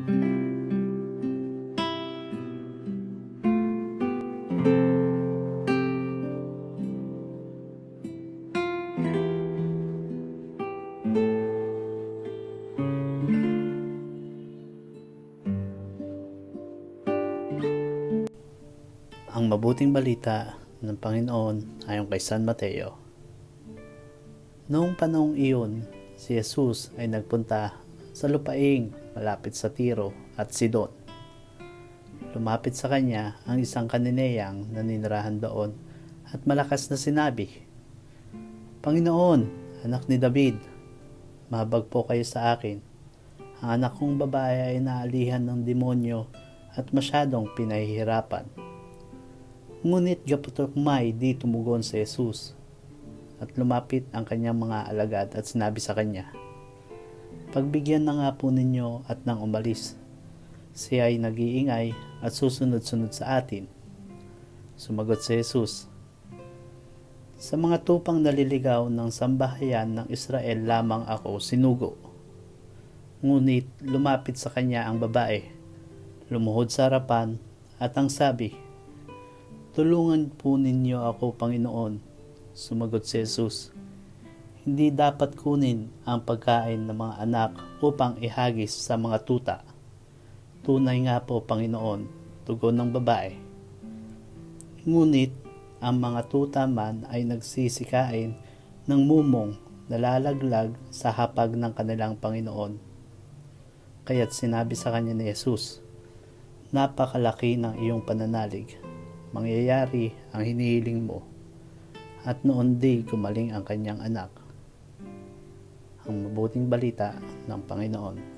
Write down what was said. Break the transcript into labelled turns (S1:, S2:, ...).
S1: Ang mabuting balita ng Panginoon ayon kay San Mateo. Noong panahong iyon, si Jesus ay nagpunta sa lupaing malapit sa Tiro at Sidon. Lumapit sa kanya ang isang Kananeyang naninirahan doon at malakas na sinabi, "Panginoon, anak ni David, mahabag po kayo sa akin. Ang anak kong babae ay naalihan ng demonyo at masyadong pinahihirapan." Ngunit gaputukmay di tumugon si Jesus at lumapit ang kanyang mga alagad at sinabi sa kanya, "Pagbigyan na nga po ninyo at nang umalis. Siya ay nag-iingay at susunod-sunod sa atin." Sumagot si Jesus, "Sa mga tupang naliligaw ng sambahayan ng Israel lamang ako sinugo." Ngunit lumapit sa kanya ang babae, lumuhod sa harapan at ang sabi, "Tulungan po ninyo ako, Panginoon." Sumagot si Jesus, "Hindi dapat kunin ang pagkain ng mga anak upang ihagis sa mga tuta." "Tunay nga po, Panginoon," tugon ng babae. Ngunit ang mga tuta man ay nagsisikain ng mumong nalalaglag sa hapag ng kanilang Panginoon. Kaya't sinabi sa kanya ni Jesus, "Napakalaki ng iyong pananalig. Mangyayari ang hinihiling mo." At noon di gumaling ang kanyang anak. Ang mabuting balita ng Panginoon.